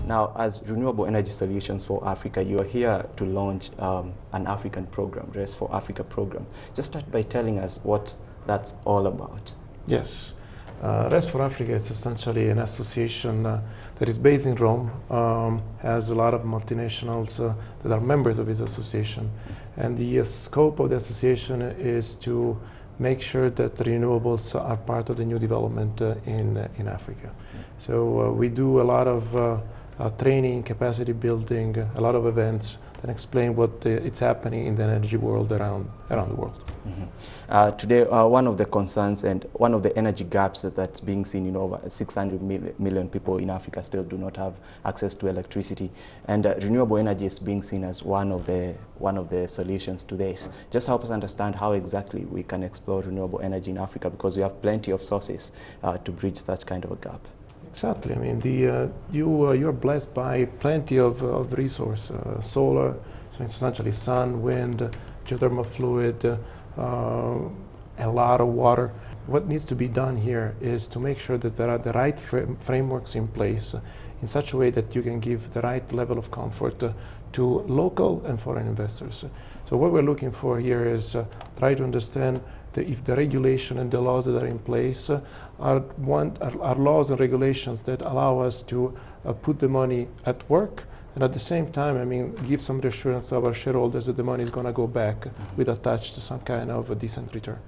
Now, as Renewable Energy Solutions for Africa, you are here to launch an African program, Rest for Africa program. Just start by telling us what that's all about. Yes. Rest for Africa is essentially an association that is based in Rome, has a lot of multinationals that are members of this association. And the scope of the association is to make sure that renewables are part of the new development in Africa. So we do a lot of training, capacity building, a lot of events that explain what it's happening in the energy world around the world. Mm-hmm. Today, one of the concerns and one of the energy gaps that's being seen in over 600 million people in Africa still do not have access to electricity, and renewable energy is being seen as one of the solutions to this. Just help us understand how exactly we can explore renewable energy in Africa, because we have plenty of sources to bridge such kind of a gap. Exactly. I mean, you're blessed by plenty of resource, solar, so it's essentially sun, wind, geothermal fluid, a lot of water. What needs to be done here is to make sure that there are the right frameworks in place in such a way that you can give the right level of comfort to local and foreign investors. So what we're looking for here is try to understand if the regulation and the laws that are in place are laws and regulations that allow us to put the money at work, and at the same time, I mean, give some reassurance to our shareholders that the money is going to go back with attached to some kind of a decent return.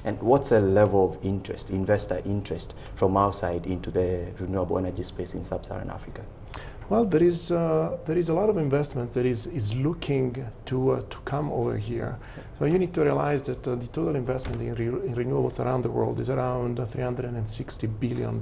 And what's the level of interest, investor interest, from outside into the renewable energy space in sub-Saharan Africa? Well, there is a lot of investment that is looking to come over here. So you need to realize that the total investment in renewables around the world is around $360 billion.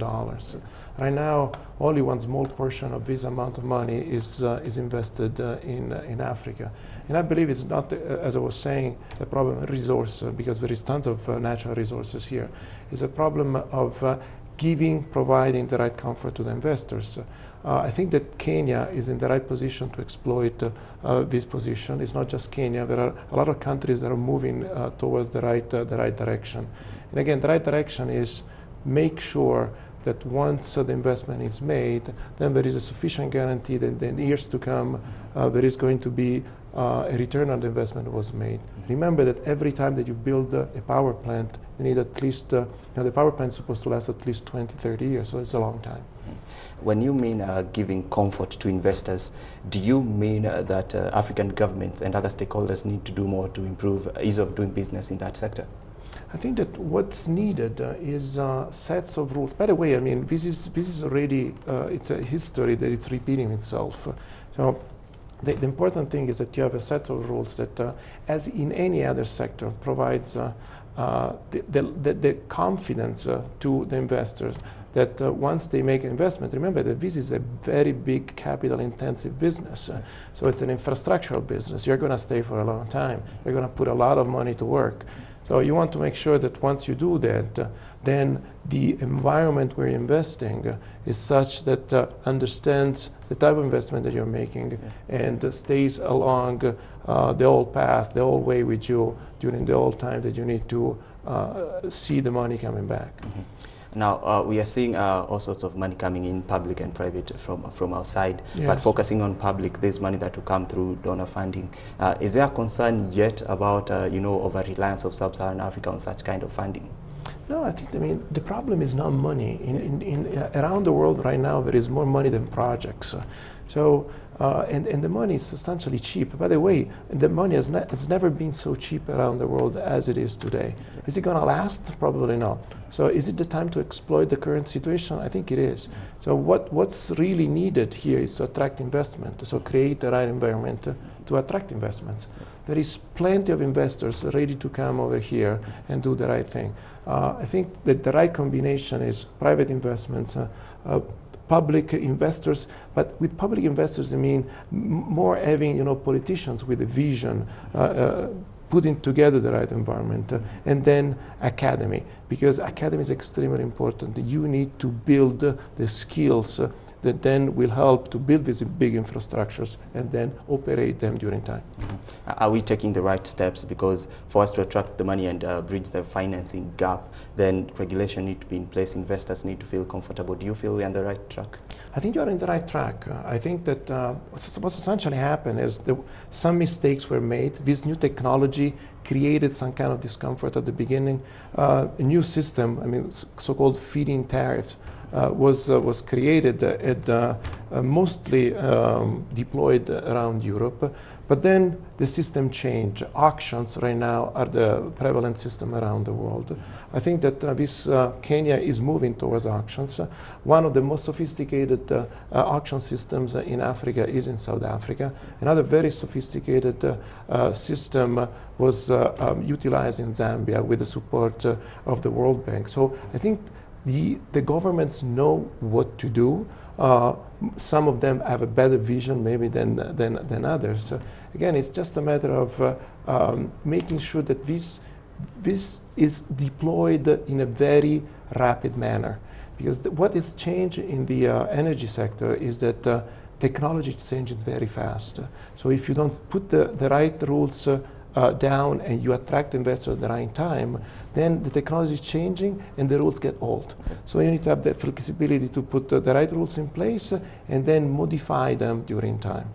Right now, only one small portion of this amount of money is invested in Africa. And I believe it's not, as I was saying, a problem of resource, because there is tons of natural resources here. It's a problem of providing the right comfort to the investors. I think that Kenya is in the right position to exploit this position. It's not just Kenya. There are a lot of countries that are moving towards the right direction. And again, the right direction is make sure that once the investment is made, then there is a sufficient guarantee that in years to come, there is going to be a return on the investment that was made. Remember that every time that you build a power plant, you need at least, the power plant is supposed to last at least 20, 30 years, so it's a long time. When you mean giving comfort to investors, do you mean that African governments and other stakeholders need to do more to improve ease of doing business in that sector? I think that what's needed is sets of rules. By the way, I mean, this is already, it's a history that it's repeating itself. So the important thing is that you have a set of rules that, as in any other sector, provides the confidence to the investors that once they make an investment, remember that this is a very big capital-intensive business. So it's an infrastructural business. You're going to stay for a long time. You're going to put a lot of money to work. So you want to make sure that once you do that, then the environment where you're investing is such that understands the type of investment that you're making and stays along the old path, the old way with you during the old time that you need to see the money coming back. Now, we are seeing all sorts of money coming in, public and private, from outside. Yes. But focusing on public, there's money that will come through donor funding. Is there a concern yet about, over-reliance of sub-Saharan Africa on such kind of funding? No, I mean, the problem is not money. Around the world right now, there is more money than projects. And the money is substantially cheap. By the way, the money has never been so cheap around the world as it is today. Is it going to last? Probably not. So is it the time to exploit the current situation? I think it is. So what's really needed here is to attract investment, so create the right environment to attract investments. There is plenty of investors ready to come over here and do the right thing. I think that the right combination is private investments, public investors, but with public investors I mean more having politicians with a vision, putting together the right environment, and then academy, because academy is extremely important. You need to build the skills that then will help to build these big infrastructures and then operate them during time. Are we taking the right steps? Because for us to attract the money and bridge the financing gap, then regulation need to be in place, investors need to feel comfortable. Do you feel we're on the right track? I think you're on the right track. I think that what's essentially happened is some mistakes were made. This new technology created some kind of discomfort at the beginning. A new system, I mean, so-called feed-in tariffs, was created and mostly deployed around Europe. But then the system changed. Auctions right now are the prevalent system around the world. I think that Kenya is moving towards auctions. One of the most sophisticated auction systems in Africa is in South Africa. Another very sophisticated system was utilized in Zambia with the support of the World Bank. So I think the governments know what to do. Some of them have a better vision maybe than others. Again, it's just a matter of making sure that this is deployed in a very rapid manner. Because what is changed in the energy sector is that technology changes very fast. So if you don't put the right rules down and you attract investors at the right time, then the technology is changing and the rules get old. So you need to have the flexibility to put the right rules in place and then modify them during time.